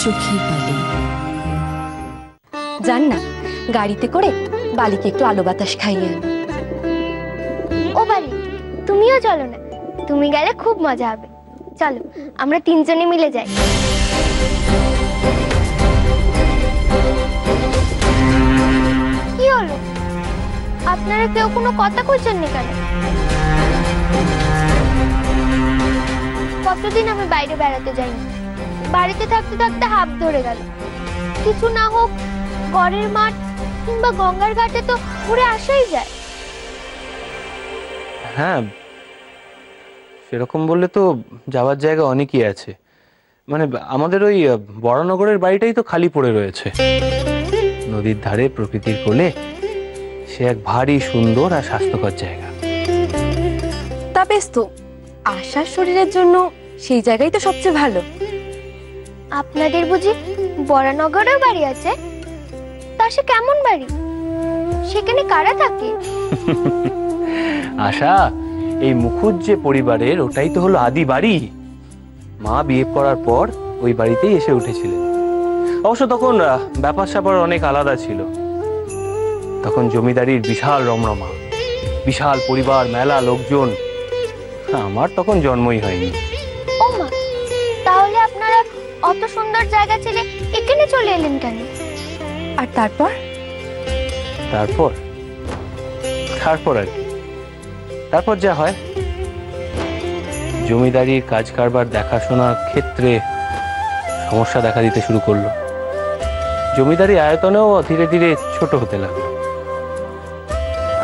চোখের বালি। যান না, গাড়িতে করে বালিকে একটু আলো বাতাস খাইয়ে আনো। ও বালি, তুমিও চলো না, তুমি গেলে খুব মজা হবে। চলো আমরা তিনজনে মিলে যাই। কি হলো, আপনারা কেউ কোনো কথা কইছেন না কেন? কতদিন আমি বাইরে বেড়াতে যাইনি, বাড়িতে থাকতে থাকতে হাঁপ ধরে গেল। কিছু না হোক ঘরের মাঠ কিংবা গঙ্গার ঘাটে তো ঘুরে আসাই যায়। হ্যাঁ, সেরকম বললে তো যাওয়ার জায়গা অনেকই আছে। মানে আমাদের ওই বড়নগরের বাড়িটাই তো খালি পড়ে রয়েছে, নদীর ধারে প্রকৃতির কোলে। সে এক ভারী সুন্দর আর স্বাস্থ্যকর জায়গা। তা বেশ তো, আশার শরীরের জন্য সেই জায়গাই তো সবচেয়ে ভালো। আপনাদের বুঝি বড়নগরেও বাড়ি আছে? তা সে কেমন বাড়ি? সেখানে কারা থাকে? আশা, এই মুখুজ্জে পরিবারের ওটাই তো হলো আদি বাড়ি। মা বিয়ে করার পর ওই বাড়িতেই এসে উঠেছিলেন। অবশ্য তখন ব্যাপার স্যাপার অনেক আলাদা ছিল। তখন জমিদারির বিশাল রমরমা, বিশাল পরিবার, মেলা, লোকজন। আমার তখন জন্মই হয়নি। ও মা, তাহলে আপনারা অত সুন্দর জায়গা ছেড়ে এখানে চলে এলেন কেন? আর তারপর? তারপর তারপর আর কি, তারপর যা হয়। জমিদারির কাজ কারবার দেখাশোনার ক্ষেত্রে সমস্যা দেখা দিতে শুরু করলো। জমিদারি আয়তনেও ধীরে ধীরে ছোট হতে লাগলো।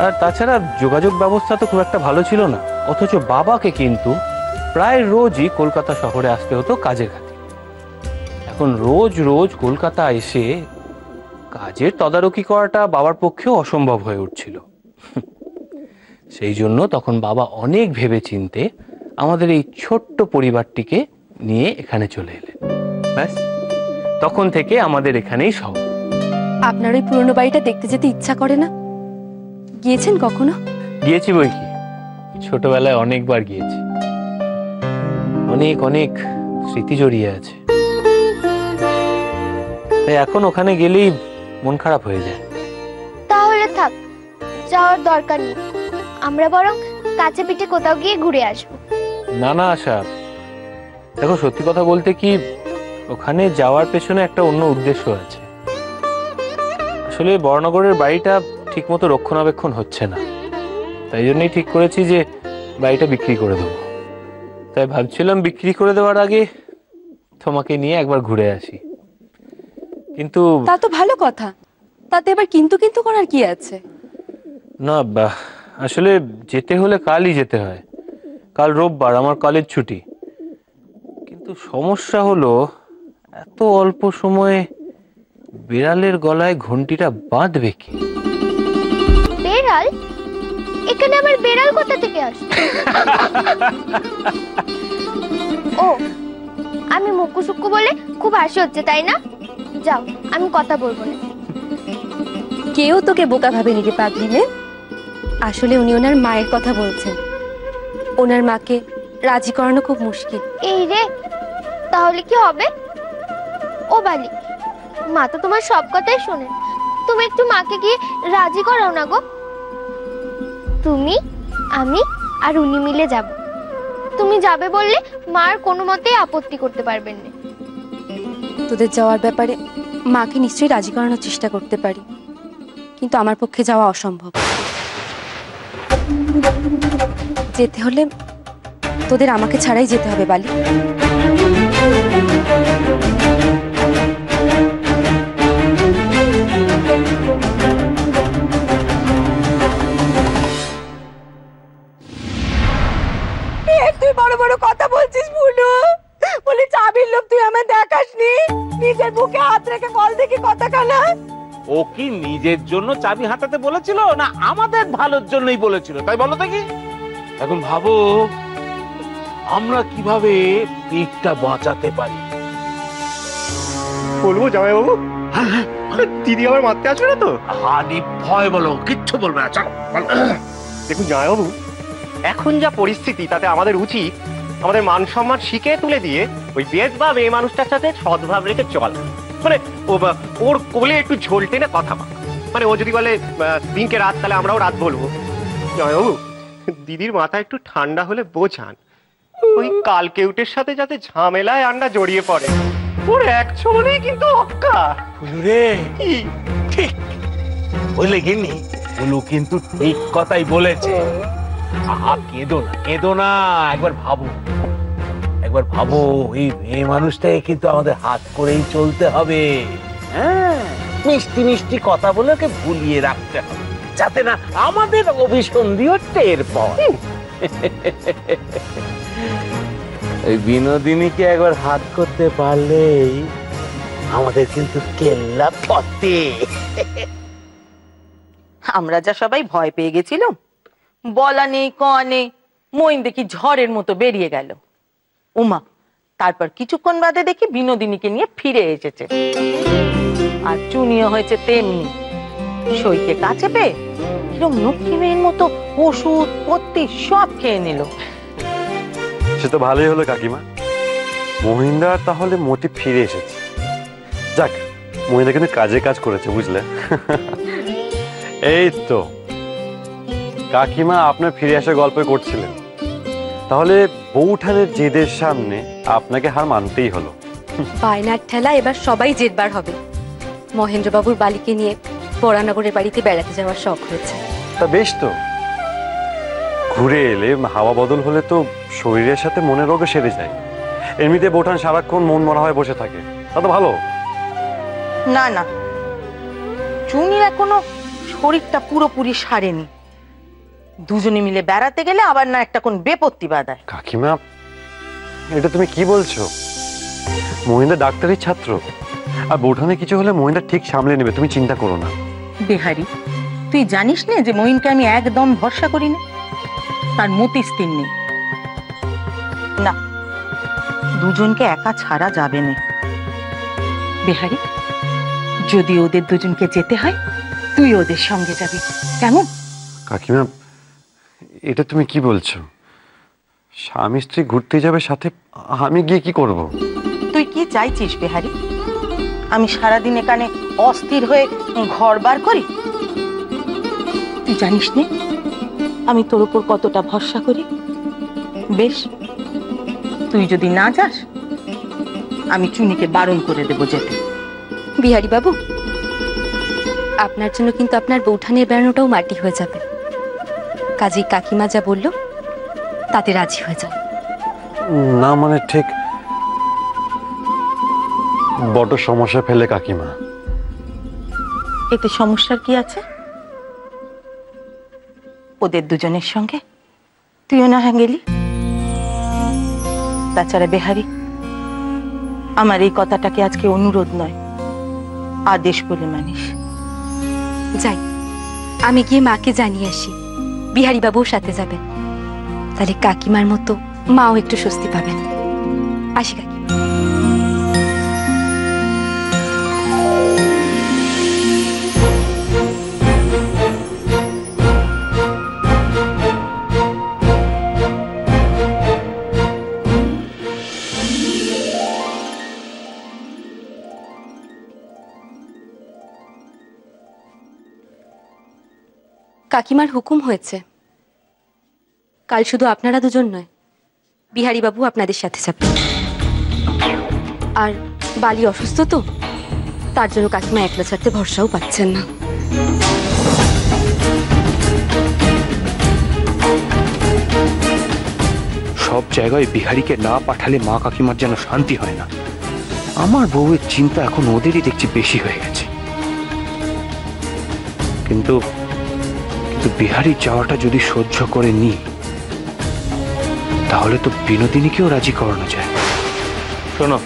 আর তাছাড়া যোগাযোগ ব্যবস্থা তো খুব একটা ভালো ছিল না। অথচ বাবাকে কিন্তু প্রায় রোজই কলকাতা শহরে আসতে হতো কাজের খাতিরে। এখন রোজ রোজ কলকাতা এসে কাজের তদারকি করাটা বাবার পক্ষেও অসম্ভব হয়ে উঠছিল। সেই জন্য তখন বাবা অনেক ভেবে চিন্তে আমাদের এই ছোট্ট পরিবারটিকে নিয়ে এখানে চলে এলেন। ব্যাস, তখন থেকে আমাদের এখানেই সব। আপনার ওই পুরনো বাড়িটা দেখতে যেতে ইচ্ছা করে না? গিয়েছেন কখনো? গিয়েছি বই কি, ছোটবেলায় অনেকবার গিয়েছি। অনেক অনেক স্মৃতি জড়িয়ে আছে। তাই এখন ওখানে গেলেই মন খারাপ হয়ে যায়। তাহলে থাক, যাওয়ার দরকার নেই। আমরা বরং কাছে পিঠে কোথাও গিয়ে ঘুরে আসবো। না না আশা, দেখো সত্যি কথা বলতে কি, ওখানে যাওয়ার পেছনে একটা অন্য উদ্দেশ্য আছে। আসলে বড়নগরের বাড়িটা ঠিকমতো রক্ষণাবেক্ষণ হচ্ছে না, তাই জন্যই ঠিক করেছি যে বাড়িটা বিক্রি করে দেবো। তাই ভাবছিলাম বিক্রি করে দেওয়ার আগে তোমাকে নিয়ে একবার ঘুরে আসি। কিন্তু তা তো ভালো কথা, তাতে এবার কিন্তু কিন্তু করার কি আছে? না, আসলে যেতে হলে কালই যেতে হয়। কাল রোববার, আমার কলেজ ছুটি। কিন্তু সমস্যা হলো এত অল্প সময়ে বিড়ালের গলায় ঘন্টিটা বাঁধবে কি? বেড়াল? এখানে আবার বেড়াল কোথা থেকে আসে? ও, আমি মুক্কু সুক্কু বলে খুব হাসি হচ্ছে তাই না? যাও, আমি কথা বলবো না। কেউ তোকে বোকা ভাবেনি রে পাগলি মেয়ে। আসলে উনি ওনার মায়ের কথা বলছেন। ওনার মাকে রাজি করানো খুব মুশকিল। এই রে, তাহলে কি হবে? ও বালি, মা তো তোমার সব কথাই শোনেন। তুমি একটু মাকে গিয়ে রাজি করাও না গো। তুমি, আমি আর উনি মিলে যাব। তুমি যাবে বললে মার কোনো মতেই আপত্তি করতে পারবেন না। তোদের যাওয়ার ব্যাপারে মাকে নিশ্চয়ই রাজি করানোর চেষ্টা করতে পারি, কিন্তু আমার পক্ষে যাওয়া অসম্ভব। যেতে হলে তোদের আমাকে ছাড়াই যেতে হবে বালি। তুই বড় বড় কথা বলছিস বুনু, বলি চাবির লোক তুই আমার দেখাসনি? নিজের বুকে হাত রেখে বল দেখি কথাখানা। ও কি নিজের জন্য চাবি হাতাতে বলেছিল না আমাদের ভালোর জন্যই বলেছিল তাই বলো দেখি? এখন ভাবো আমরা কিভাবে পেটটা বাঁচাতে পারি। বলবো জামাইবাবু? দিদি আবার মারতে আসবে না তো? হানি ভয় বলো, কিচ্ছু বলবে না, চলো। দেখুন জামাইবাবু, এখন যা পরিস্থিতি তাতে আমাদের উচিত আমাদের মান সম্মান শিখে তুলে দিয়ে ওই বেশ বা মেয়ে মানুষটার সাথে সদ্ভাব রেখে চল। মানে ওর কোলে একটু ঝোল টেনে কথা বল। মানে ও যদি বলে দিনকে রাত, তাহলে আমরাও রাত বলবো। জয়বাবু, দিদির মাথা একটু ঠান্ডা হলে বোঝান, ওই কালকেউটের সাথে যাতে ঝামেলায় আন্ডা জড়িয়ে পড়ে। ওর এক ছবলেই কিন্তু অক্কা। রে ঠিক বলে গিনি, বলু কিন্তু ঠিক কথাই বলেছে। আহা, কেঁদো না কেঁদো না, একবার ভাবো, একবার ভাবো, এই মেয়ে মানুষটাকে কিন্তু আমাদের হাত করেই চলতে হবে। হ্যাঁ, মিষ্টি মিষ্টি কথা বলে ওকে ভুলিয়ে রাখতে হবে, যাতে না আমাদের অভিসন্ধিও টের পায়। এই বিনোদিনীকে একবার হাত করতে পারলেই আমাদের কিন্তু কেল্লা ফতে। আমরা যা সবাই ভয় পেয়ে গেছিলাম, বলা নেই কওয়া নেই, মইন দেখি ঝড়ের মতো বেরিয়ে গেল। উমা, তারপর কিছুক্ষণ বাদে দেখি বিনোদিনীকে নিয়ে ফিরে এসেছে। আর চুনিও হয়েছে তেমনি, সইকে কাছে পেয়ে কিরম লক্ষ্মী মেয়ের মতো ওষুধ পত্তি সব খেয়ে নিল। সে তো ভালোই হলো কাকিমা, মহিন্দা তাহলে মোটি ফিরে এসেছে। যাক, মহিন্দা কিন্তু কাজে কাজ করেছে, বুঝলে। এই তো কাকিমা আপনার ফিরে আসার গল্প করছিলেন, তাহলে বউঠানের জেদের সামনে আপনাকে হার মানতেই হলো। বায়নার ঠেলা এবার সবাই জেদবার হবে। মহেন্দ্রবাবুর বালিকে নিয়ে বরানগরের বাড়িতে বেড়াতে যাওয়ার শখ হয়েছে। তা বেশ তো, ঘুরে এলে হাওয়া বদল হলে তো শরীরের সাথে মনের রোগও সেরে যায়। এমনিতে বউঠান সারাক্ষণ মন মরা হয়ে বসে থাকে, তা তো ভালো। না না, চুনির এখনো শরীরটা পুরোপুরি সারেনি। দুজনে মিলে বেড়াতে গেলে আবার না একটা কোন বেপত্তি বাঁধায়। কাকিমা, এটা তুমি কি বলছো? মহিন্দা ডাক্তারের ছাত্র, আর বউঠানে কিছু হলে মহিন্দা ঠিক সামলে নেবে, তুমি চিন্তা করো না। বিহারি, তুই জানিস না যে মহিনকে আমি একদম ভরসা করি না, তার মতি স্থির নেই। না, দুজনকে একা ছাড়া যাবে না। বিহারি, যদি ওদের দুজনকে যেতে হয়, তুই ওদের সঙ্গে যাবি, কেমন? কাকিমা, এটা তুমি কি বলছো? স্বামী স্ত্রী ঘুরতে যাবে সাথে, আমি গিয়ে কি করব? তুই কি চাইছিস বিহারি? আমি সারাদিন এখানে অস্থির হয়ে ঘর বার করি? তুই জানিস না আমি তোর উপর কতটা ভরসা করি। বেশ, তুই যদি না যাস, আমি চুনিকে বারণ করে দেবো যেতে। বিহারী বাবু, আপনার জন্য কিন্তু আপনার বউঠানের বেড়ানোটাও মাটি হয়ে যাবে। কাজেই কাকিমা যা বলল তাতে রাজি হয়ে যাও। না মানে ঠিক বড় সমস্যা ফেলে কাকিমা। এতে সমস্যার কি আছে? ওদের দুজনের সঙ্গে তুইও না গেলি। তাছাড়া বেহারি, আমার এই কথাটাকে আজকে অনুরোধ নয়, আদেশ বলে মানিস। যাই, আমি গিয়ে মাকে জানিয়ে আসি বিহারী বাবুর সাথে যাবেন, তাহলে কাকিমার মতো মাও একটু স্বস্তি পাবেন। আসি কাকিমা। কাকিমার হুকুম হয়েছে, কাল শুধু আপনারা দুজন নয়, বিহারী বাবু আপনাদের সাথে যাবেন। আর বালি অসুস্থ তো, তার জন্য কাকিমা একলা ছাড়তে ভরসাও পাচ্ছেন না। সব জায়গায় বিহারীকে না পাঠালে মা কাকিমার যেন শান্তি হয় না। আমার বউয়ের চিন্তা এখন ওদেরই দেখছি বেশি হয়ে গেছে। কিন্তু বিহারীর যাওয়াটা যদি সহ্য করে নি, তাহলে তো বিনোদিনীকেও রাজি করানো যায়। শোনো,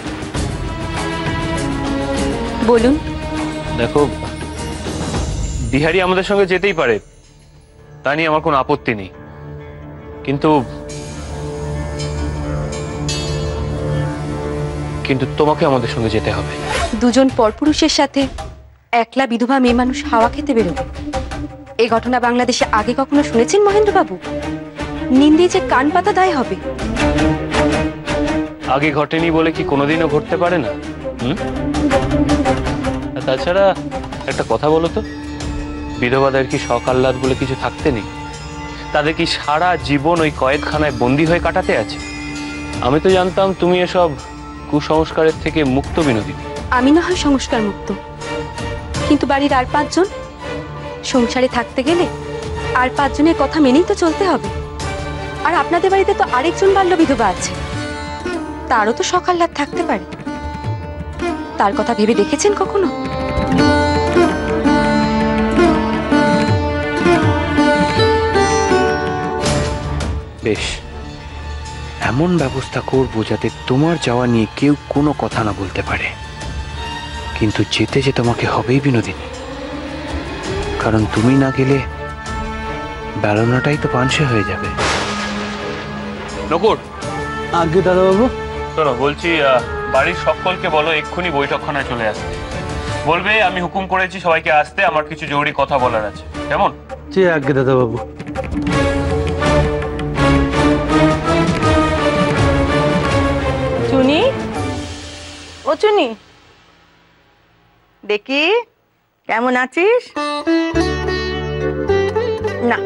বলুন। দেখো, বিহারী আমাদের সঙ্গে যেতেই পারে, তা নিয়ে আমার কোনো আপত্তি নেই, কিন্তু তোমাকে আমাদের সঙ্গে যেতে হবে। দুজন পরপুরুষের সাথে একলা বিধবা মেয়ে মানুষ হাওয়া খেতে বেরোবে, এই ঘটনা বাংলাদেশে আগে কখনো শুনেছেন মহেন্দ্রবাবু? নিন্দে যে কান পাতা দায় হবে। আগে ঘটেনি বলে কি কোনোদিনও ঘটতে পারে না? আর তাছাড়া একটা কথা বলো তো, বিধবাদের কি শখ আহ্লাদ বলে কিছু থাকতে নেই? তাদের কি সারা জীবন ওই কয়েদখানায় বন্দী হয়ে কাটাতে আছে? আমি তো জানতাম তুমি এসব কুসংস্কারের থেকে মুক্ত বিনোদিনী। আমি না হয় সংস্কার মুক্ত, কিন্তু বাড়ির আর 5 জন সংসারে থাকতে গেলে আর 5 জনের কথা মেনেই তো চলতে হবে। আর আপনাদের বাড়িতে তো আরেকজন বাল্য বিধবা আছে, তারও তো শখ আহ্লাদ থাকতে পারে। তার কথা ভেবে দেখেছেন কখনো? বেশ, এমন ব্যবস্থা করবো যাতে তোমার যাওয়া নিয়ে কেউ কোনো কথা না বলতে পারে। কিন্তু যেতে যে তোমাকে হবেই বিনোদিনী, কারণ তুমি না গেলে বেলনাটাই তো পাঞ্চে হয়ে যাবে। নকুর। আগে দাদাবাবু। শোনো, বলছি বাড়ির সকলকে বলো এক্ষুনি বৈঠকখানায় চলে আসতে। বলবে আমি হুকুম করেছি সবাইকে আসতে, আমার কিছু জরুরি কথা বলার আছে। কেমন? জি আগে দাদাবাবু। চুনি, ও চুনি, দেখি কেমন আছিস? না,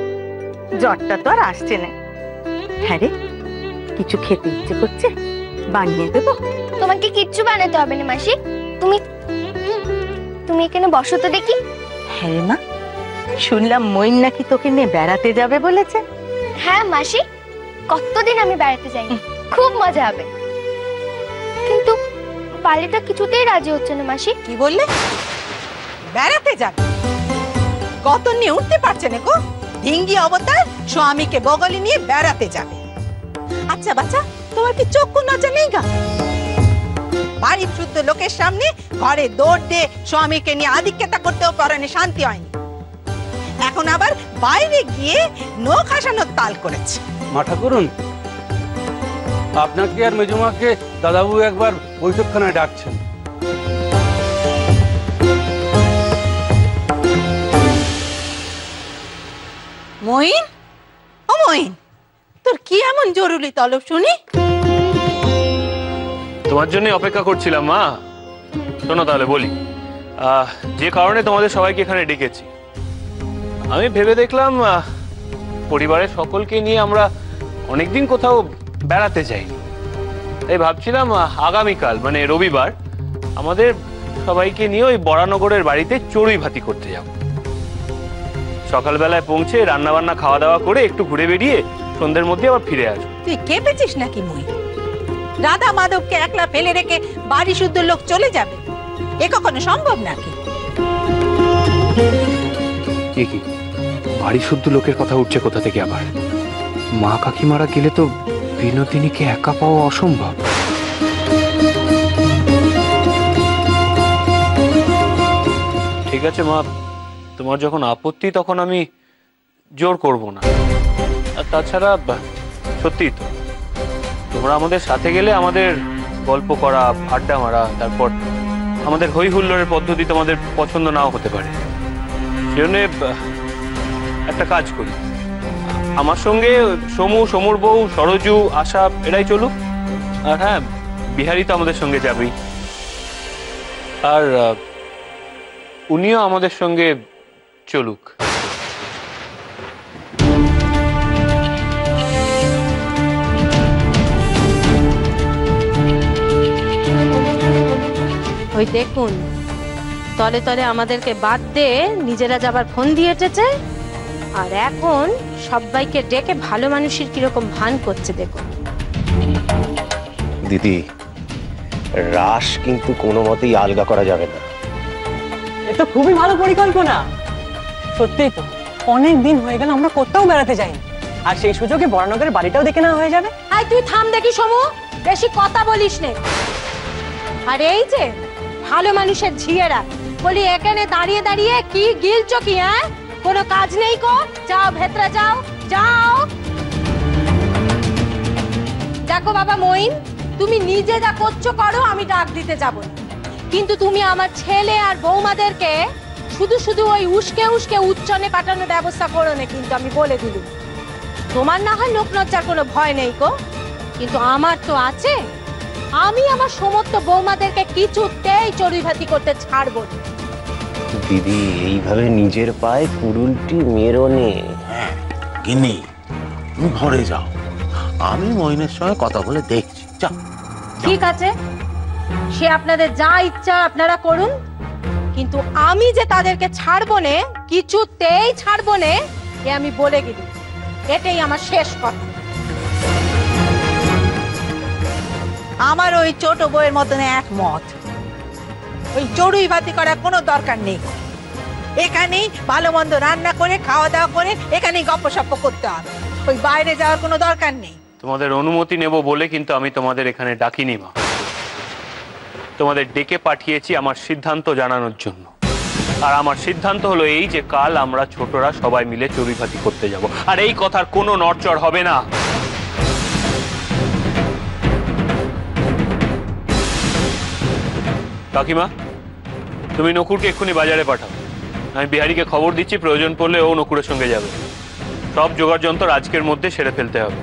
জ্বরটা তো আর আসছে না। হ্যাঁ রে, কিছু খেতে ইচ্ছে করছে, বানিয়ে দেবো? তোমাকে কিচ্ছু বানাতে হবে না মাসি। তুমি তুমি এখানে বসো তো দেখি। হ্যাঁ রে মা, শুনলাম মইন নাকি তোকে নিয়ে বেড়াতে যাবে বলেছে। হ্যাঁ মাসি, কতদিন আমি বেড়াতে যাই, খুব মজা হবে। কিন্তু বালিটা কিছুতেই রাজি হচ্ছে না মাসি। কি বললে? বেড়াতে যাবে? কত নিয়ে উঠতে পারছে না গো। ঢিঙ্গি অবতার স্বামীকে বগলে নিয়ে বেড়াতে যাবে। আচ্ছা বাচ্চা, তোমার কি চক্ষু নজর নেই গা? বাড়ির শুদ্ধ লোকের সামনে ঘরে দৌড় দিয়ে স্বামীকে নিয়ে আধিক্যতা করতেও পরানে শান্তি হয়নি, এখন আবার বাইরে গিয়ে নখ হাসানোর তাল করেছে। মাথা করুন, আপনাকে আর মেজুমাকে দাদাবাবু একবার বৈঠকখানায় ডাকছেন। মইন, ও মইন, তোর কি এমন জরুরি তলব শুনি? তোমার জন্য অপেক্ষা করছিলাম মা। শোনো তাহলে বলি, যে কারণে তোমাদের সবাইকে এখানে ডেকেছি, আমি ভেবে দেখলাম পরিবারের সকলকে নিয়ে আমরা অনেকদিন কোথাও বেড়াতে যাই। তাই ভাবছিলাম আগামীকাল মানে রবিবার আমাদের সবাইকে নিয়ে ওই বরানগরের বাড়িতে চড়ুই ভাতি করতে যাব। সকালবেলায় পৌঁছে রান্না বান্না খাওয়া দাওয়া করে একটু ঘুরে বেরিয়ে সন্ধ্যের মধ্যে আবার ফিরে আসবো। তুই কেঁপেছিস নাকি মইন? রাধা মাধবকে একলা ফেলে রেখে বাড়ি শুদ্ধ লোক চলে যাবে, এ কখনো সম্ভব নাকি? কি বাড়ি শুদ্ধ লোকের কথা উঠছে কোথা থেকে আবার? মা কাকিমারা গেলে তো বিনোদিনীকে একা পাওয়া অসম্ভব। ঠিক আছে মা, তোমার যখন আপত্তি তখন আমি জোর করব না। আর তাছাড়া সত্যি তো তোমরা আমাদের সাথে গেলে আমাদের গল্প করা, আড্ডা মারা, তারপর আমাদের হই হুল্লোড়ের পদ্ধতি তোমাদের পছন্দ নাও হতে পারে। সেজন্য একটা কাজ করি, আমার সঙ্গে সমু, সমুর বউ, সরজু, আশা এরাই চলুক। আর হ্যাঁ, বিহারি তো আমাদের সঙ্গে যাবেই, আর উনিও আমাদের সঙ্গে চলুক। ওই দেখুন, তলে তলে আমাদেরকে বাদ দিয়ে নিজেরা যাবার ফোন দিয়ে এসেছে, আর এখন সবাইকে ডেকে ভালো মানুষের কিরকম ভান করছে দেখুন। দিদি, রাস কিন্তু কোনো মতেই আলগা করা যাবে না। এ তো খুবই ভালো পরিকল্পনা। সত্যিই তো অনেক দিন হয়ে গেল আমরা কোথাও বেড়াতে যাইনি, আর সেই সুযোগে বরানগরের বাড়িটাও দেখে নেওয়া হয়ে যাবে। আই তুই থাম দেখি সমু, বেশি কথা বলিস নে। আর এই যে ভালো মানুষের ঝিয়েরা, বলি এখানে দাঁড়িয়ে দাঁড়িয়ে কি গিলছো কি? হ্যাঁ, কোনো কাজ নেই কো? যাও ভেতরে যাও, যাও। দেখো বাবা মইন, তুমি নিজে যা করছো করো, আমি ডাক দিতে যাব না, কিন্তু তুমি আমার ছেলে আর বৌমাদেরকে শুধু শুধু ওই উস্কে উস্কে উচ্চনে পাঠানোর ব্যবস্থা করো না, কিন্তু আমি বলে দিলুম। তোমার না হয় লোক লজ্জার কোনো ভয় নেই গো, কিন্তু আমার তো আছে। আমি আমার সমস্ত বৌমাদেরকে কিছুতেই চড়ুই ভাতি করতে ছাড়বো না। দিদি এইভাবে নিজের পায়ে কুড়ুলটি মেরোনে। হ্যাঁ গিন্নি, তুমি ঘরে যাও, আমি মইনের সঙ্গে কথা বলে দেখছি। যাও। ঠিক আছে, সে আপনাদের যা ইচ্ছা আপনারা করুন, কিন্তু আমি যে তাদেরকে ছাড়বো না, কিছুতেই ছাড়বো না, এ আমি বলে গেলি। এটাই আমার শেষ কথা। আমার ওই ছোট বউয়ের মতন একমত। ওই চড়ুই ভাতি করার কোনো দরকার নেই। এখানেই ভালো মন্দ রান্না করে খাওয়া দাওয়া করে এখানেই গপ্পসপ্প করতে হবে। ওই বাইরে যাওয়ার কোনো দরকার নেই। তোমাদের অনুমতি নেব বলে কিন্তু আমি তোমাদের এখানে ডাকিনি মা। তোমাদের ডেকে পাঠিয়েছি আমার সিদ্ধান্ত জানানোর জন্য। আর আমার সিদ্ধান্ত হলো এই যে কাল আমরা ছোটরা সবাই মিলে চড়ুই ভাতি করতে যাব, আর এই কথার কোনো নড়চড় হবে না। কাকিমা, তুমি নকুরকে এক্ষুনি বাজারে পাঠাও। আমি বিহারীকে খবর দিচ্ছি, প্রয়োজন পড়লে ও নকুরের সঙ্গে যাবে। সব জোগাড় যন্ত্র আজকের মধ্যে সেরে ফেলতে হবে।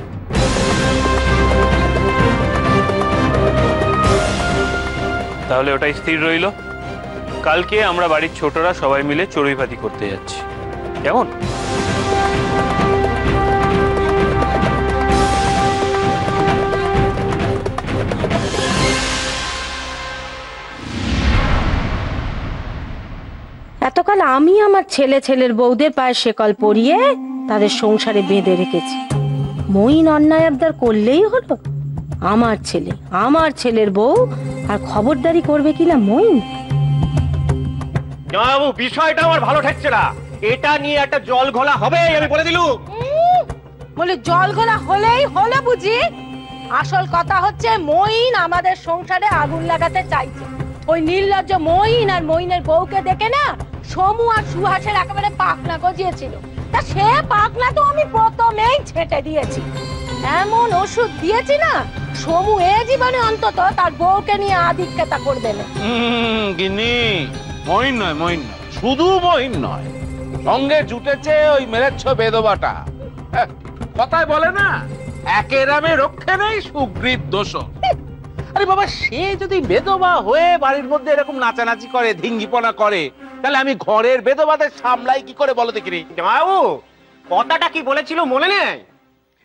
তাহলে ওটাই স্থির রইল, কালকে আমরা বাড়ির ছোটরা সবাই মিলে চড়ুই ভাতি করতে যাচ্ছি, কেমন? এতকাল আমি আমার ছেলের বউদের পায়ে শেকল পরিয়ে তাদের সংসারে বেঁধে রেখেছি। মইন অন্যায় আবদার করলেই হলো? আমার ছেলের বউ আর খবরদারি করবে কিনা মইন? বাবু, বিষয়টা আমার ভালো ঠেকছে না। এটা নিয়ে একটা জল ঘোলা হবে, আমি বলে দিলুম। বলে জল ঘোলা হলেই হলো বুঝি? আসল কথা হচ্ছে মইন আমাদের সংসারে আগুন লাগাতে চাইছে। ওই নির্লজ্জ মইন আর মইনের বউকে দেখে না সমু আর সুহাসের একেবারে পাখনা গজিয়েছিল। তা সে পাখনা তো আমি প্রথমেই ছেটে দিয়েছি। এমন ওষুধ দিয়েছি না, সমু এ জীবনে অন্তত তার বউকে নিয়ে আদিক্ষেতা করবে না। গিন্নি, মইন নয়, মইন নয়, শুধু মইন নয়, সঙ্গে জুটেছে ওই মেরেচ্ছ বেদবাটা। কথায় বলে না, একের নামে রক্ষে নেই সুগ্রীব দোষ। আরে বাবা, সে যদি বেদবা হয়ে বাড়ির মধ্যে এরকম নাচানাচি করে, ধিঙ্গিপনা করে, তাহলে আমি ঘরের বেদবাদের সামলাই কি করে বলো দেখিনি? বাবু, কথাটা কি বলেছিল মনে নেই?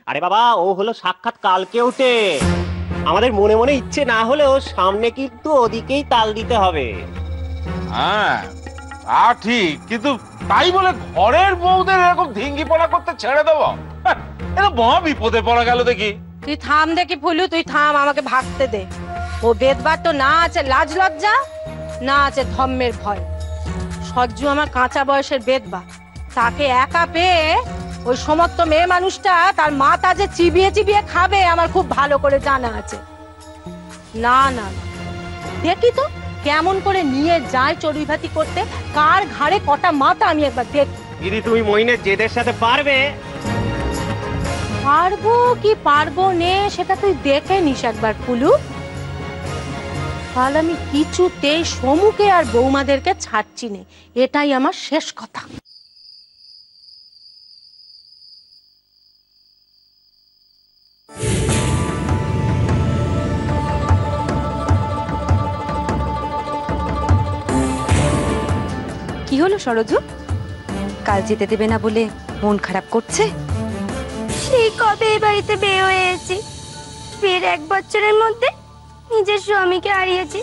আরে বাবা, ও হলো সাক্ষাৎ কালকে উঠে। আমাদের মনে মনে ইচ্ছে না হলেও সামনে কিন্তু ওদিকেই তাল দিতে হবে। হ্যাঁ তা ঠিক, কিন্তু তাই বলে ঘরের বউদের এরকম ধিঙ্গিপনা করতে ছেড়ে দেবো? এটা মহা বিপদে পড়া গেল দেখি। তুই থাম দেখি ফুলু, তুই থাম, আমাকে ভাবতে দে। ও বেদবার তো না আছে লাজ লজ্জা, না আছে ধর্মের ভয়। সজ্জু আমার কাঁচা বয়সের বেদবা, তাকে একা পেয়ে ওই সমস্ত মেয়ে মানুষটা তার মাথা যে চিবিয়ে চিবিয়ে খাবে আমার খুব ভালো করে জানা আছে। না না, দেখি তো কেমন করে নিয়ে যায় চড়ুই ভাতি করতে, কার ঘাড়ে কটা মাথা আমি একবার দেখ। দিদি, তুমি মইনের জেদের সাথে পারবে? পারবো কি পারবো নে সেটা তুই দেখে নিস একবার ফুলু। কাল আমি কিছুতেই সমুকে আর বৌমাদেরকে ছাড়ছি নে, এটাই আমার শেষ কথা। কি হলো সরজু, কাল যেতে দেবে না বলে মন খারাপ করছে? সেই কবে এই বাড়িতে বিয়ে হয়েছি, বিয়ের 1 বছরের মধ্যে নিজের স্বামীকে হারিয়েছি।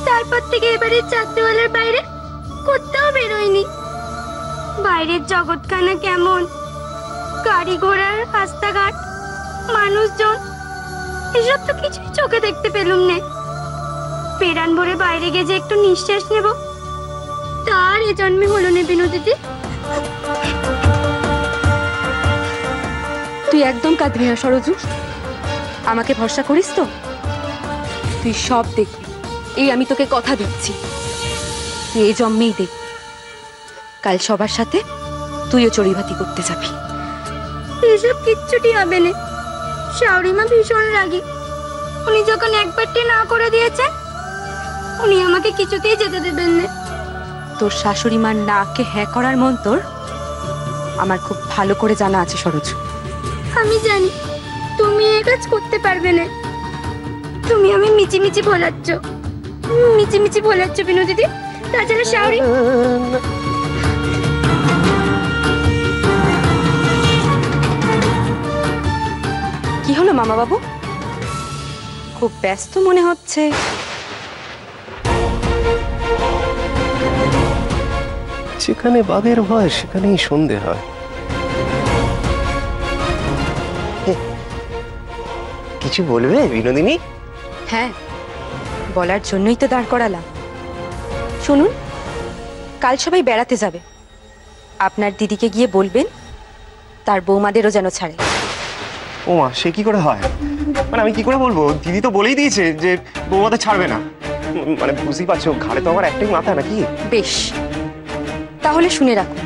তারপর থেকে এবারের চাকরিওয়ালার বাইরে কোথাও বেরোয়নি। বাইরের জগৎখানা কেমন, গাড়ি ঘোড়ার রাস্তাঘাট, মানুষজন, এসব তো কিছুই চোখে দেখতে পেলুম না। পেরান ভরে বাইরে গিয়ে যে একটু নিঃশ্বাস নেব, তার এ জন্মে হলো না বিনু দিদি। তুই একদম কাঁদবি না সরজু, আমাকে ভরসা করিস তো? তুই সব দেখবি, এই আমি তোকে কথা দিচ্ছি। তুই এই জন্মেই দেখ, কাল সবার সাথে তুইও চড়ুই ভাতি করতে যাবি। এসব কিচ্ছুটি হবে না। শাওরিমা ভীষণ রাগী। উনি যখন একবারটি না করে দিয়েছেন, উনি আমাকে কিছুতেই যেতে দেবেন না। তোর শাশুড়ি মার নাকে হ্যাঁ করার মন্তর আমার খুব ভালো করে জানা আছে সরজু। আমি জানি তুমি এই কাজ করতে পারবে না। তুমি আমি মিচিমিচি ভোলাচ্ছ বিনু দিদি। তাছাড়া শাওরি কি হলো মামা বাবু, খুব ব্যস্ত মনে হচ্ছে। যেখানে বাঘের ভয় সেখানেই সন্ধে হয়। কিছু বলবে বিনোদিনী? হ্যাঁ, বলার জন্যই তো দাঁড় করালাম। শুনুন, কাল সবাই বেড়াতে যাবে। আপনার দিদিকে গিয়ে বলবেন তার বৌমাদেরও যেন ছাড়ে। ও মা, সে কি করে হয়? মানে আমি কি করে বলবো? দিদি তো বলেই দিয়েছে যে বৌমাদের ছাড়বে না। মানে বুঝতেই পারছো, ঘাড়ে তো আমার একটাই মাথা নাকি। বেশ, তাহলে শুনে রাখুন,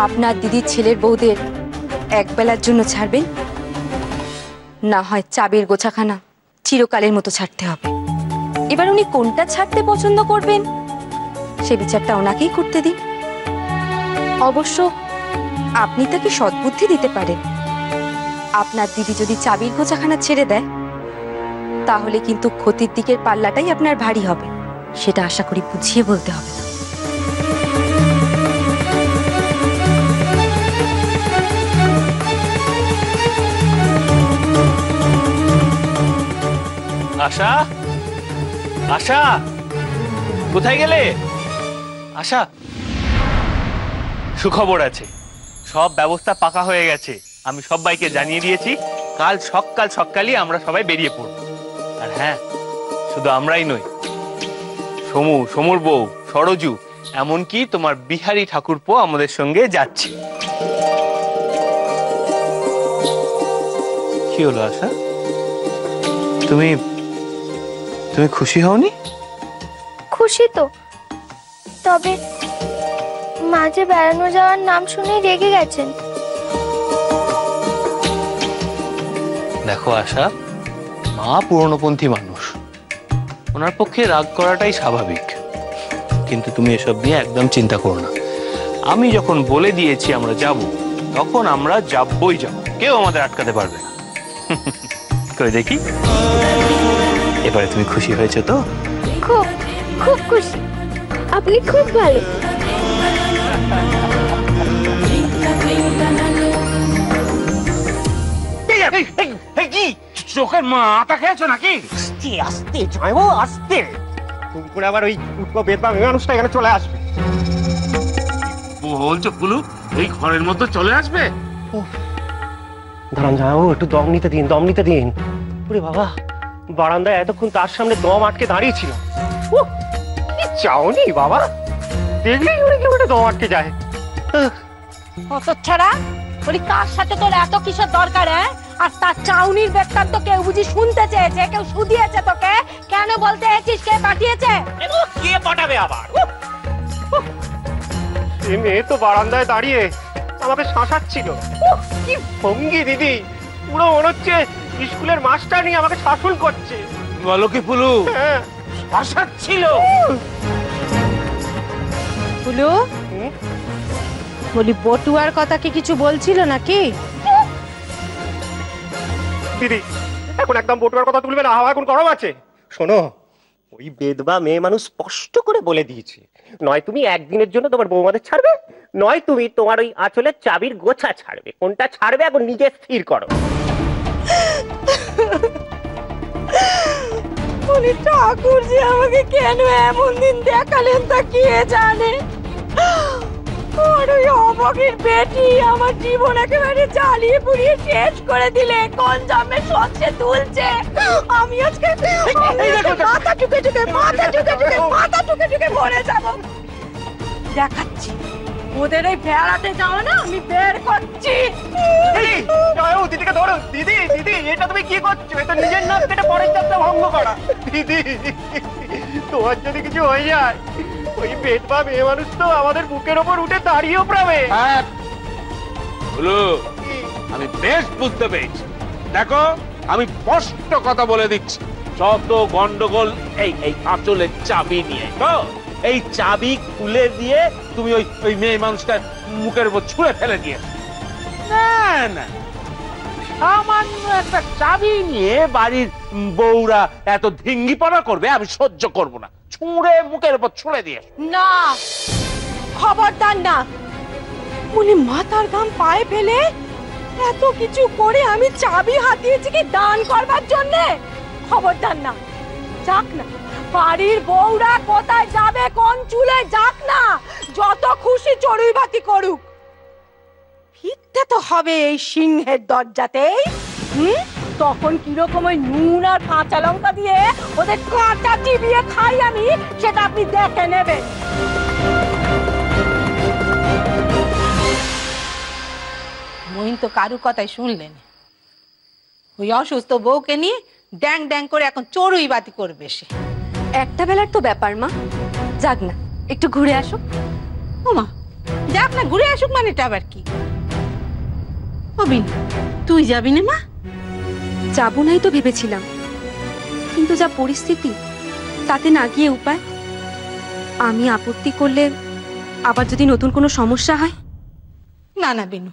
আপনার দিদির ছেলের বউদের একবেলার জন্য ছাড়বেন, না হয় চাবির গোছাখানা চিরকালের মতো ছাড়তে হবে। এবার উনি কোনটা ছাড়তে পছন্দ করবেন সে বিচারটা ওনাকেই করতে দিন। অবশ্য আপনি তাকে সদ্বুদ্ধি দিতে পারেন। আপনার দিদি যদি চাবির গোছাখানা ছেড়ে দেয় তাহলে কিন্তু ক্ষতির দিকের পাল্লাটাই আপনার ভারী হবে। সেটা আশা করি বুঝিয়ে বলতে হবে না। আশা, আশা, কোথায় গেলে? আশা, সুখবর আছে, সব ব্যবস্থা পাকা হয়ে গেছে। আমি সবাইকে জানিয়ে দিয়েছি, কাল সকালই আমরা সবাই বেরিয়ে পড়ব। আর হ্যাঁ, শুধু আমরাই নই, সমুর বউ সরজু, এমনকি তোমার বিহারী ঠাকুরপো আমাদের সঙ্গে যাচ্ছে। কি হলো আশা, তুমি খুশি হওনি? খুশি তো, তবে মাঝে বেড়ানো যাওয়ার নাম শুনে রেগে গেছেন। দেখো আশা, মা পুরনোপন্থী মানুষ, ওনার পক্ষে রাগ করাটাই স্বাভাবিক। কিন্তু তুমি এসব নিয়ে একদম চিন্তা করো না। আমি যখন বলে দিয়েছি আমরা যাব, তখন আমরা যাবই যাব, কেউ আমাদের আটকাতে পারবে না। করে দেখি, এবারে তুমি খুশি হয়েছে তো? খুব খুব খুশি, আপনি খুব ভালো। চোখের মাথা খেয়েছো নাকি? আস্তে আস্তে জয়বো, আস্তে। তুমি করে আবার ওই উঠবো বেদবা মানুষটা এখানে চলে আসবে। বলছো কুলু এই ঘরের মধ্যে চলে আসবে? দাঁড়ান যাও, একটু দম নিতে দিন। ওরে বাবা, বারান্দায় এতক্ষণ তার সামনে দম আটকে দাঁড়িয়েছিল। কি চাওনি বাবা, দেখলেই ওরে কেউ দম আটকে যায়। কত ছাড়া বলি, কার সাথে তোর এত কিসের দরকার? আর তার চাউনির বেকার তো কেউ বুঝি শুনতে চেয়েছে? কেউ শুধিয়েছে তোকে? কেন বলতে এসেছিস? কে পাঠিয়েছে? কে পাঠাবে আবার? এই মেয়ে তো বারান্দায় দাঁড়িয়ে আমাকে শাসাচ্ছিল। কি ভঙ্গি দিদি, পুরো মনে হচ্ছে স্কুলের মাস্টার নিয়ে আমাকে শাসন করছে। বলো কি ফুলু? শাসাচ্ছিল? ফুলু বলি, বটুয়ার কথা কি কিছু বলছিল নাকি? দিদি এখন একদম বটুয়ার কথা তুলবে না, হাওয়া এখন গরম আছে। শোনো, ওই বেদবা মেয়ে মানুষ স্পষ্ট করে বলে দিয়েছে, নয় তুমি একদিনের জন্য তোমার বৌমাদের ছাড়বে, নয় তুমি তোমার ওই আঁচলের চাবির গোছা ছাড়বে। কোনটা ছাড়বে এখন নিজে স্থির করো। বলি, ঠাকুর যে আমাকে কেন এমন দিন দেখালেন তা কে জানে। আর ওই অবগীর বেটি আমার জীবন একেবারে জ্বালিয়ে পুড়িয়ে শেষ করে দিলে। কোন জন্মে সচ্ছে তুলছে। আমি আজকে মাথা টুকে মরে যাব। দেখাচ্ছি ওদের ওই বেড়াতে যাও না, আমি বের করছি। দিদিকে ধরো। দিদি এটা তুমি কি করছো? এটা নিজের নাম কেটে পরের যাত্রা ভঙ্গ করা। দিদি তোমার যদি কিছু হয়ে যায়, ওই বেদবা মেয়ে মানুষ তো আমাদের বুকের ওপর উঠে দাঁড়িয়েও পাবে। আমি বেশ বুঝতে পেরেছি। দেখো, আমি স্পষ্ট কথা বলে দিচ্ছি, যত গন্ডগোল এই আঁচলের চাবি নিয়ে। তো এই চাবি খুলে দিয়ে তুমি ওই মেয়ে মানুষটার মুখের উপর ছুঁড়ে ফেলে দিয়ে। না, সামান্য একটা চাবি নিয়ে বাড়ির বউরা এত ধিঙ্গিপনা করবে আমি সহ্য করব না। ছুঁড়ে মুখের উপর ছুঁড়ে দিয়ে না, খবরদার না। উনি মাথার ঘাম পায়ে ফেলে এত কিছু করে আমি চাবি হাতিয়েছি কি দান করবার জন্য? খবরদার না, যাক না। বাড়ির বউরা কোথায় যাবে, কোন চুলে যাক না, যত খুশি চড়ুই ভাতি করুক, ফিরতে তো হবে এই সিংহের দরজাতেই। তখন কিরকম ওই নুন আর কাঁচা লঙ্কা দিয়ে ওদের কাঁচা চিবিয়ে খাই আমি, সেটা আপনি দেখে নেবেন। মহিন তো কারু কথাই শুনলেন। ওই অসুস্থ বউকে নিয়ে ড্যাং ড্যাং করে এখন চড়ুই বাতি করবে সে। একটা বেলার তো ব্যাপার মা, যাক না, একটু ঘুরে আসো। ও মা, যাক না, ঘুরে আসুক মানে এটা আবার কি? অবিন, তুই যাবি না মা? যাবো নাই তো ভেবেছিলাম, কিন্তু যা পরিস্থিতি তাতে না গিয়ে উপায়। আমি আপত্তি করলে আবার যদি নতুন কোনো সমস্যা হয়। না না বিনু,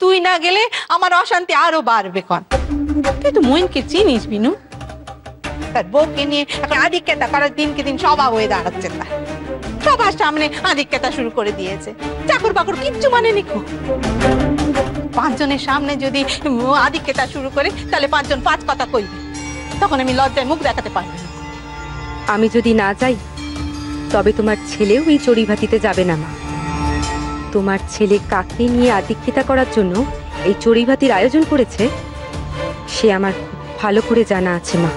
তুই না গেলে আমার অশান্তি আরো বাড়বে। কন, তুই তো মইনকে চিনিস বিনু? তার বউকে নিয়ে এখন আধিক্যতা করার দিনকে দিন স্বভাব হয়ে দাঁড়াচ্ছে। তার সবার সামনে আধিক্যতা শুরু করে দিয়েছে। চাকর বাকর কিচ্ছু মানে নিখো। পাঁচজনের সামনে যদি আধিক্যতা শুরু করে তাহলে পাঁচজন পাঁচ কথা কইবে, তখন আমি লজ্জায় মুখ দেখাতে পারবো না। আমি যদি না যাই তবে তোমার ছেলেও এই চড়ুইভাতিতে যাবে না মা। তোমার ছেলে কাকে নিয়ে আধিক্যতা করার জন্য এই চড়ুইভাতির আয়োজন করেছে সে আমার খুব ভালো করে জানা আছে মা।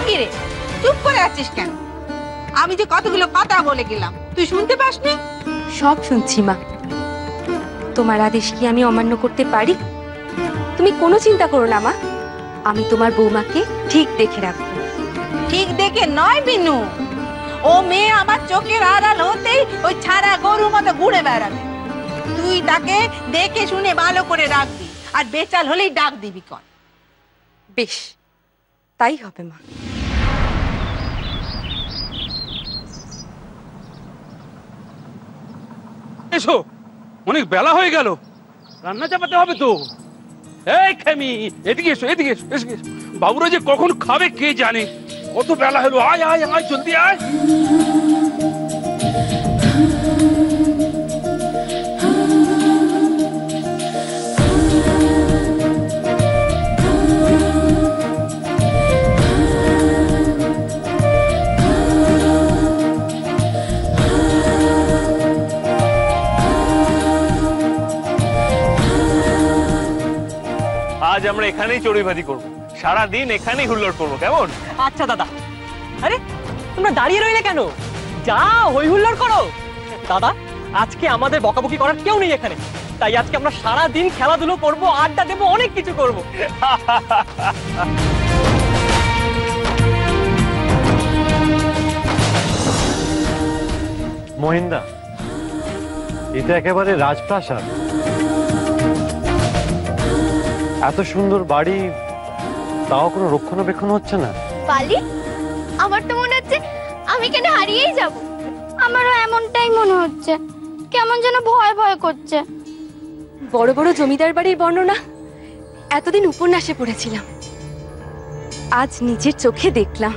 কিরে, চুপ করে আছিস কেন? আমি যে কতগুলো কথা বলে গেলাম, তুই শুনতে পাসনি? সব শুনছি মা। তোমার আদেশ কি আমি অমান্য করতে পারি? তুমি কোনো চিন্তা করো না মা, আমি তোমার বৌমাকে ঠিক দেখে রাখবো। ঠিক দেখে নয় বিনু, ও মেয়ে আমার চোখের আড়াল হতেই ওই ছাড়া গরুর মতো ঘুরে বেড়াবে। তুই তাকে দেখে শুনে ভালো করে রাখবি, আর বেচাল হলেই ডাক দিবি। কর, বেশ তাই হবে মা। এসো, অনেক বেলা হয়ে গেল, রান্না চাপাতে হবে তো। এই খেমি, এদিকে এসো, এদিকে এসো, এসো, এসো। বাবুরা যে কখন খাবে কে জানে, কত বেলা হলো। আয় আয় আয়, জলদি আয়। আজ আমরা এখানেই চড়ুইভাতি করবো, সারাদিন এখানেই হুল্লোড় করবো, কেমন? আচ্ছা দাদা। আরে তোমরা দাঁড়িয়ে রইলে কেন? যাও, হই হুল্লোড় করো। দাদা, আজকে আমাদের বকাবকি করার কেউ নেই এখানে, তাই আজকে আমরা সারা দিন খেলাধুলো করবো, আড্ডা দেবো, অনেক কিছু করবো। মহিন্দা, এটা একেবারে রাজপ্রাসাদ। এত সুন্দর বাড়ি, তাও কোনো রক্ষণাবেক্ষণ হচ্ছে না। বালি, আমার তো মনে হচ্ছে আমি কেন হারিয়েই যাব। আমারও এমনটাই মনে হচ্ছে, কেমন যেন ভয় ভয় করছে। বড় বড় জমিদার বাড়ির বর্ণনা এতদিন উপন্যাসে পড়েছিলাম, আজ নিজের চোখে দেখলাম।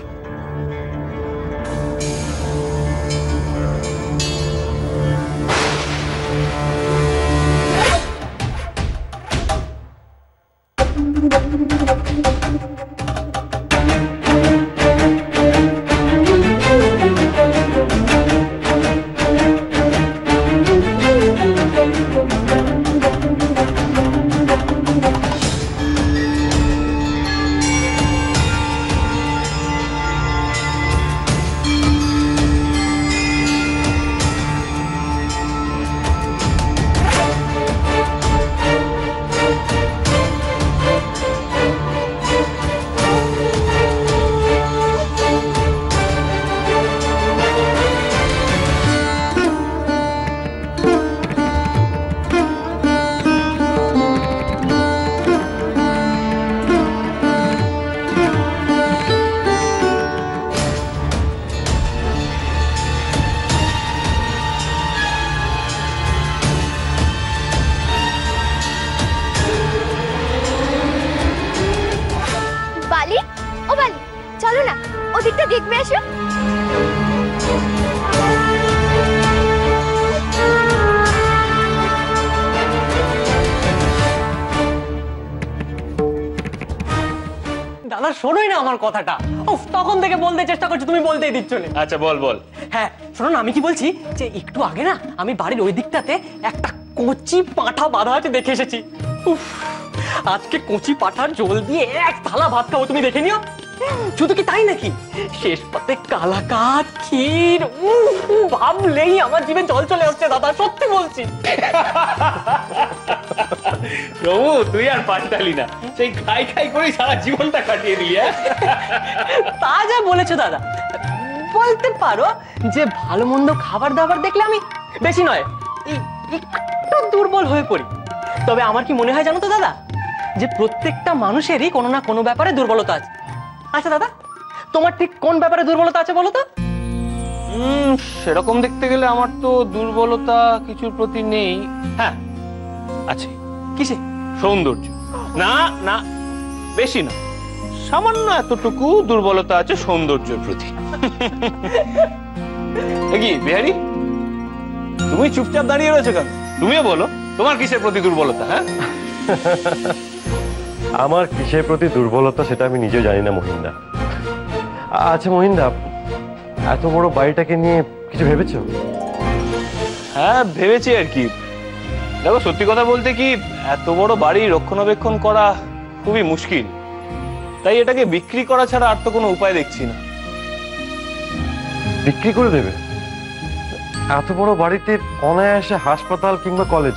দেখবে এসো। দাদা শোনোই না আমার কথাটা। উফ, তখন থেকে বলতে চেষ্টা করছি, তুমি বলতেই দিচ্ছ না। আচ্ছা বল বল। হ্যাঁ শোনো না, আমি কি বলছি যে একটু আগে না আমি বাড়ির ওই দিকটাতে একটা কচি পাঁঠা বাঁধা আছে দেখে এসেছি। উফ, আজকে কচি পাঁঠার ঝোল দিয়ে এক থালা ভাত খাবো, তুমি দেখে নিও। শুধু কি তাই নাকি, শেষ পাতে কালাকাঁদ, ক্ষীর, ভাবলেই আমার জিভে জল চলে আসছে দাদা, সত্যি বলছি। প্রভু তুই আর পাল্টালি না, সেই খাই খাই করে সারা জীবনটা কাটিয়ে দিলি। তা যা বলেছো দাদা, বলতে পারো যে ভালো মন্দ খাবার দাবার দেখলে আমি বেশি নয় একটু দুর্বল হয়ে পড়ি। তবে আমার কি মনে হয় জানো তো দাদা, যে প্রত্যেকটা মানুষেরই কোনো না কোনো ব্যাপারে দুর্বলতা আছে। আচ্ছা দাদা, তোমার ঠিক কোন ব্যাপারে দুর্বলতা আছে বলো তো? সেরকম দেখতে গেলে আমার তো দুর্বলতা কিছুর প্রতি নেই। হ্যাঁ আছে। কিসে? সৌন্দর্য। না না, বেশি না, সামান্য এতটুকু দুর্বলতা আছে সৌন্দর্যের প্রতি। কি বিহারি, তুমি চুপচাপ দাঁড়িয়ে রয়েছো কেন? তুমিও বলো তোমার কিসের প্রতি দুর্বলতা? হ্যাঁ আমার কিসের প্রতি দুর্বলতা সেটা আমি নিজেও জানি না মহিন্দা। আচ্ছা মহিন্দা, এত বড় বাড়িটাকে নিয়ে কিছু ভেবেছো? হ্যাঁ ভেবেছি আর কি। দেখো সত্যি কথা বলতে কি, এত বড় বাড়ি রক্ষণাবেক্ষণ করা খুবই মুশকিল, তাই এটাকে বিক্রি করা ছাড়া আর তো কোনো উপায় দেখছি না। বিক্রি করে দেবে? এত বড় বাড়িতে অনায়াসে হাসপাতাল কিংবা কলেজ,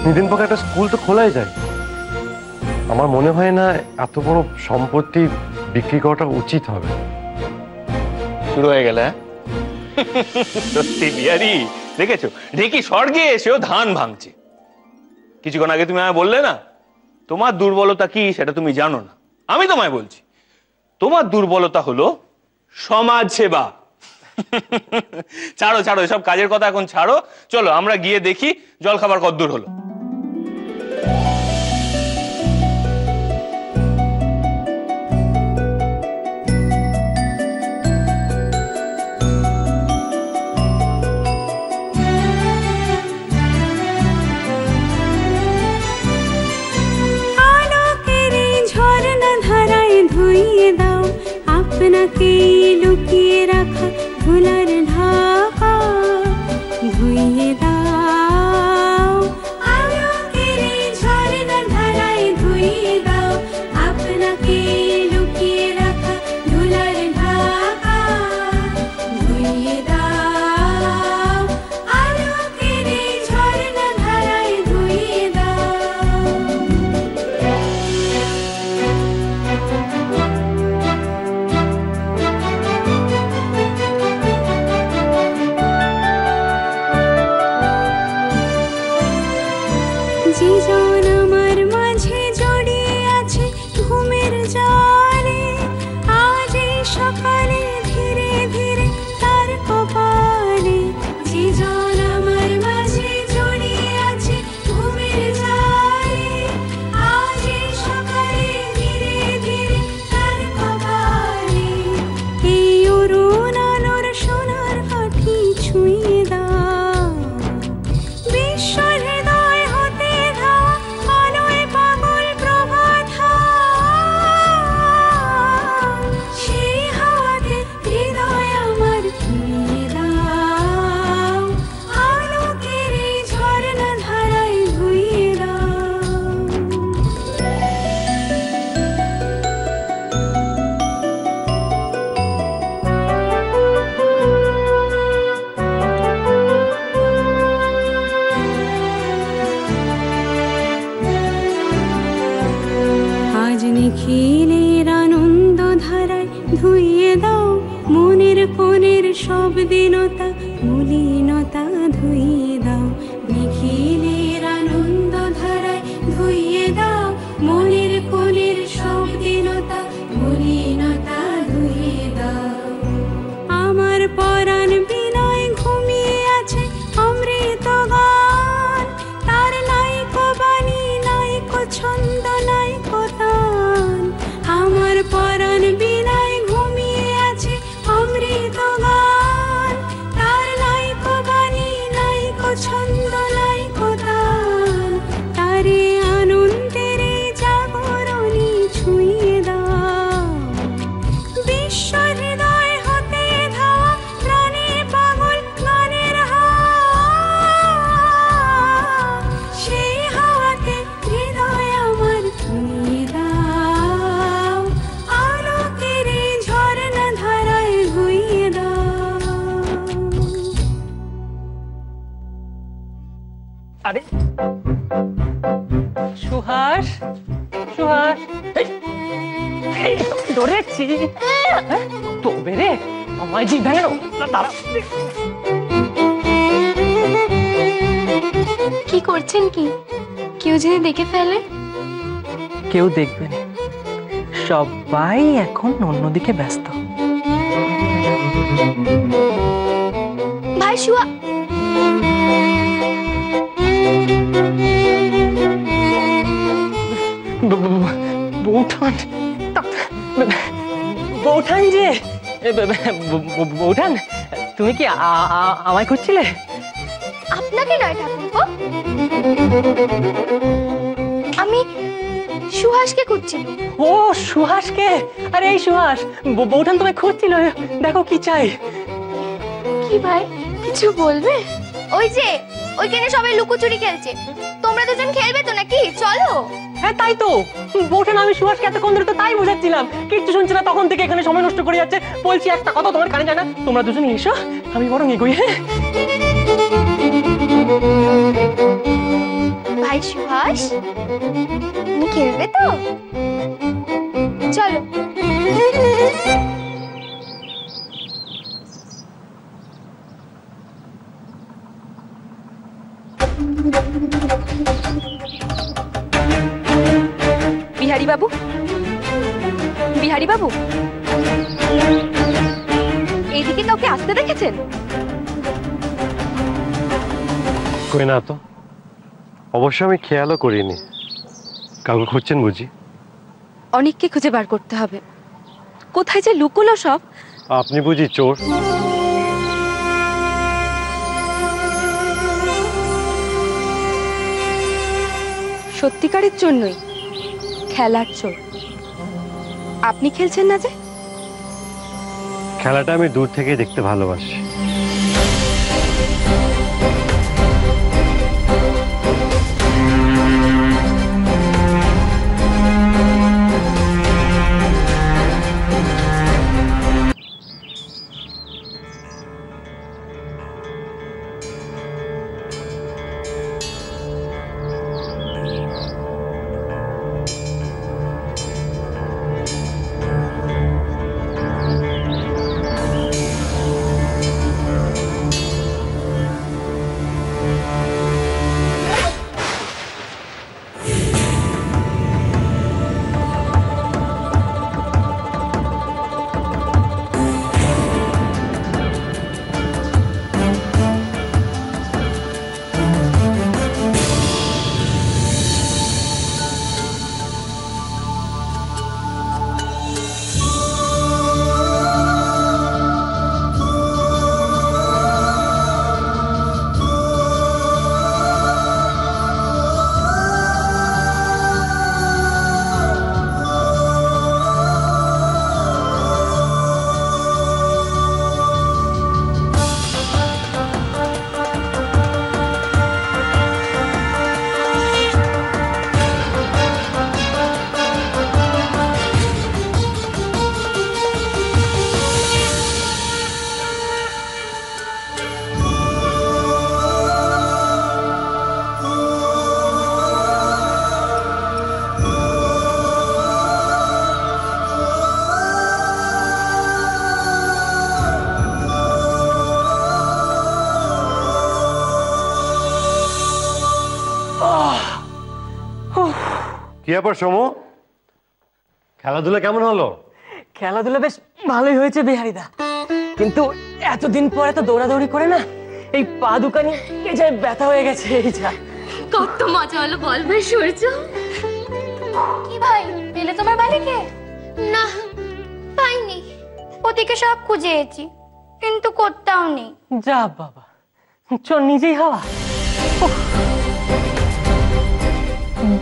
নিদিন পক্ষে একটা স্কুল তো খোলাই যায়। আমার মনে হয় না এত বড় সম্পত্তি বিক্রি করাটা উচিত হবে। শুরু হয়ে গেল। সত্যি বিহারি, দেখেছো ঢেকি স্বর্গে এসেও ধান ভাঙছে। কিছুক্ষণ আগে তুমি আমায় বললে না তোমার দুর্বলতা কি সেটা তুমি জানো না। আমি তোমায় বলছি, তোমার দুর্বলতা হলো সমাজ সেবা। ছাড়ো ছাড়ো, এসব কাজের কথা এখন ছাড়ো, চলো আমরা গিয়ে দেখি জলখাবার কদ্দূর হলো। আপনাকে লুকিয়ে রাখা ধুলার ঢাকা ধুইয়ে দাও, আলোকের ঝরনার ধারায় ধুইয়ে দাও। আপনাকে লুকিয়ে রাখা ধুলার ঢাকা ধুইয়ে দাও, আলোকের ঝরনার ধারায় ধুইয়ে দাও। যে জন আমার মাঝে জড়িয়ে আছে ঘুমের জালে, আজ এই সকালে ধীরে ধীরে তার কপালে। যে জন আমার মাঝে জড়িয়ে আছে ঘুমের জালে, আজ এই সকালে ধীরে ধীরে তার কপালে। এই অরুণ আলোর সোনার কাঠি ছুঁয়ে দাও, বিশ্ব হৃদয় হতে ধাওয়া আলোয় পাগল প্রভাত। সেই হাওয়াতে হৃদয় আমার ফিরিয়ে দাও, আলোকের এই ঝরনা ধারায় ধুইয়ে দাও। আজ নিখিলের আনন্দ ধারায় ধুইয়ে দাও, মনের কোণের সব দীনতা মলিনতা ধুইয়ে দাও। নিখিলের আনন্দ ধারায় ধুইয়ে দাও, মনের কোণের সব দীনতা মলিনতা ধুইয়ে দাও। আমার পরাণ বিনয় ঘুমিয়ে আছে অমৃত গান, তার নাইকো বাণী নাইকো ছন্দ নাইকো তান। আমার পরাণ বিনয় ঘুমিয়ে আছে সুহাস, সুহাস, ধরেছি তবে রে, আমায় জি ভেঙে দাঁড়া। কি করছেন কি? কেউ যদি দেখে ফেলে? কেউ দেখবে না, সবাই এখন অন্যদিকে ব্যস্ত। ভাই শুয়া। বৌঠান, বৌঠান যে, বৌঠান তুমি কি আমায় খুঁজছিলে? আপনাকে নয় ঠাকুরপো, আমি সুহাসকে খুঁজছিল। ও সুহাসকে? আরে এই সুহাস, বৌঠান তোমায় খুঁজছিল, দেখো কি চাই। কি ভাই, কিছু বলবে? ওই যে ওইখানে সবাই লুকোচুরি খেলছে, তোমরা দুজন খেলবে তো নাকি? চলো। হ্যাঁ তাই তো, বৌঠান আমি সুহাসকে এতক্ষণ ধরে তো তাই বোঝাচ্ছিলাম, কিচ্ছু শুনছে না, তখন থেকে এখানে সময় নষ্ট করে যাচ্ছে। বলছি একটা কথা তোমার কানে যায় না? তোমরা দুজন এসো, আমি বরং এগোই। হ্যাঁ ভাই সুহাস, তুমি খেলবে তো? চলো। বিহারী বাবু, বিহারী বাবু, এইদিকে কাউকে আসতে দেখেছেন? কই না তো, অবশ্য আমি খেয়ালও করিনি। কাউকে খুঁজছেন বুঝি? অনেককে খুঁজে বার করতে হবে, কোথায় যে লুকোলো সব। আপনি বুঝি চোর? সত্যিকারের জন্যই খেলার চোর। আপনি খেলছেন না যে? খেলাটা আমি দূর থেকে দেখতে ভালোবাসি। কি ব্যাপার সমু, খেলাধুলা কেমন হলো? খেলাধুলা বেশ ভালোই হয়েছে বিহারীদা, কিন্তু এতদিন পরে তো দৌড়াদৌড়ি করে না, এই পা দুকানি কে যায় ব্যথা হয়ে গেছে। এই যা কত মজা হলো বল ভাই সূর্য। কি ভাই, পেলে তোমার বালিকে? না পাইনি, ওদিকে সব খুঁজেছি কিন্তু কোথাও নেই। যা বাবা, চল নিজেই হওয়া।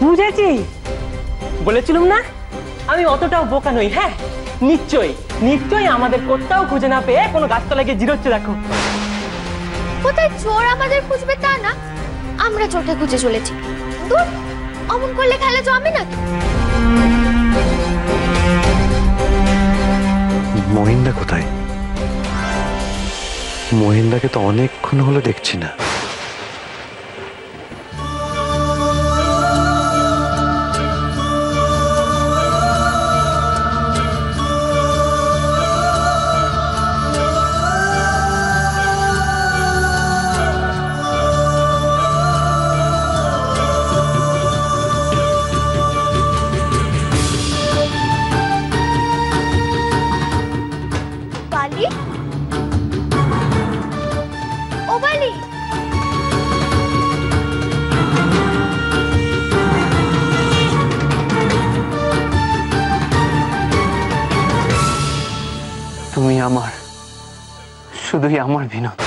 বুঝেছি, বলেছিলাম না আমি অতটাও বোকা নই। হ্যাঁ নিশ্চয়ই নিশ্চয়ই আমাদের কোথাও খুঁজে না পেয়ে কোনো গাছতলায় গিয়ে জিরোচ্ছে। দেখো কোথায় চোর আমাদের খুঁজবে তা না, আমরা চোরকে খুঁজে চলেছি। দূর, অমন করলে খেলা জমে না। মহিন্দা কোথায়? মহিন্দাকে তো অনেকক্ষণ হলো দেখছি না। আমার, শুধুই আমার বিনোদ।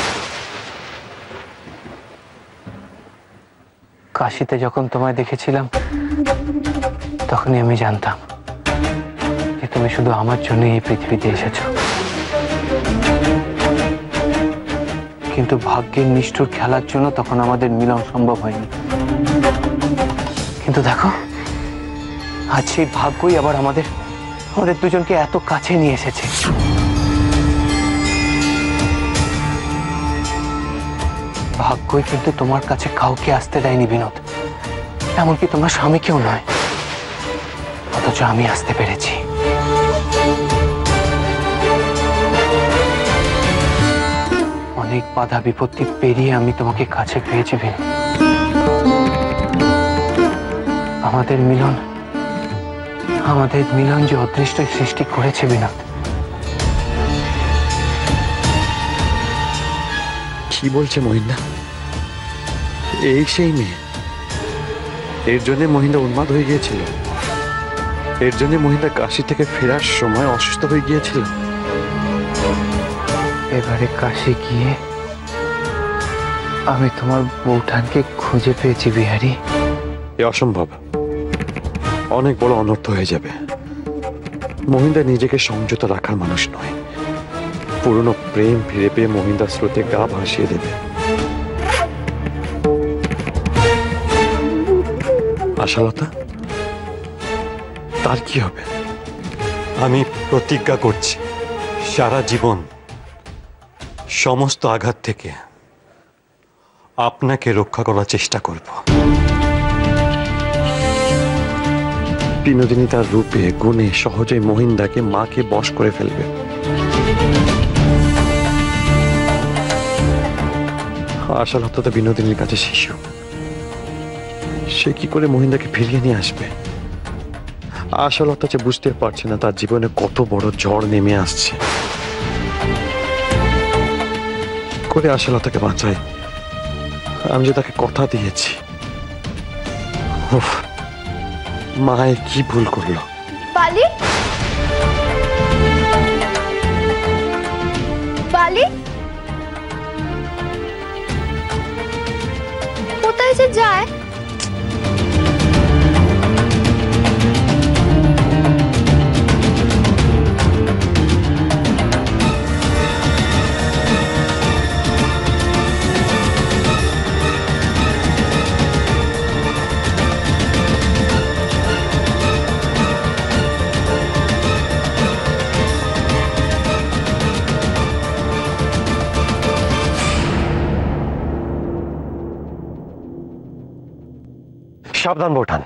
কাশিতে যখন তোমায় দেখেছিলাম তখনই আমি জানতাম যে তুমি শুধু আমার জন্য এই পৃথিবীতে এসেছো। কিন্তু ভাগ্যের নিষ্ঠুর খেলার জন্য তখন আমাদের মিলন সম্ভব হয়নি। কিন্তু দেখো, আজ সেই ভাগ্যই আবার আমাদের দুজনকে এত কাছে নিয়ে এসেছে। ভাগ্যই কিন্তু তোমার কাছে কাউকে আসতে দেয়নি বিনোদ, এমনকি তোমার স্বামীকেও নয়, অথচ আমি আসতে পেরেছি। অনেক বাধা বিপত্তি পেরিয়ে আমি তোমাকে কাছে পেয়েছি বিনোদ। আমাদের মিলন যে অদৃষ্ট সৃষ্টি করেছে বিনোদ। কি বলছে মহিন্দা? এই সেই মেয়ে, এর জন্য মহিন্দা উন্মাদ হয়ে গিয়েছিল, এর জন্য মহিন্দা কাশি থেকে ফেরার সময় অসুস্থ হয়ে গিয়েছিল। এবারে কাশি গিয়ে আমি তোমার বউঠানকে খুঁজে পেয়েছি বিহারী। এ অসম্ভব, অনেক বড় অনর্থ হয়ে যাবে। মহিন্দা নিজেকে সংযত রাখার মানুষ নয়। পুরনো প্রেম ফিরে পেয়ে মহিন্দা স্রোতে গা ভাসিয়ে দেবে। আশালতা, তার কি হবে? আমি প্রতিজ্ঞা করছি, সারা জীবন সমস্ত আঘাত থেকে আপনাকে রক্ষা করার চেষ্টা করব। বিনোদিনী তার রূপে গুণে সহজেই মহিন্দাকে মাকে বশ করে ফেলবে। আশালতা তো বিনোদিনীর কাছে শিশু, সে কি করে মহিন্দাকে ফিরিয়ে নিয়ে আসবে? আশালতা যে বুঝতে পারছে না তার জীবনে কত বড় ঝড় নেমে আসছে। করে আশালতাকে বাঁচাই, আমি যে তাকে কথা দিয়েছি। মায়ের কি ভুল করলো? বালি, বালি কোথায় যে যায়? সাবধান বউঠান।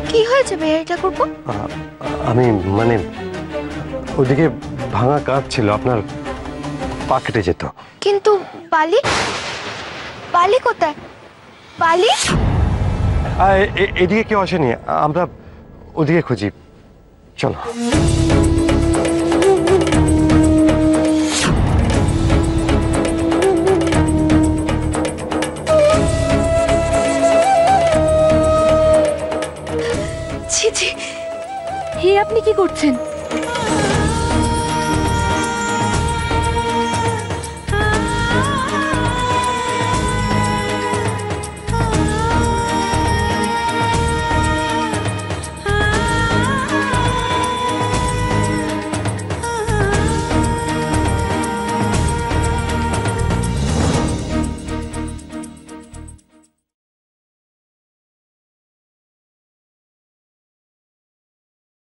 কি হয়েছে বিহারী ঠাকুরপো? আমি মানে ওদিকে ভাঙা কাজ ছিল, আপনার পা কেটে যেত। কিন্তু বালি, বালি কোথায়? বালি এদিকে কেউ আসেনি, আমরা ওদিকে খুঁজি, চলো। ছি ছি, হে আপনি কি করছেন?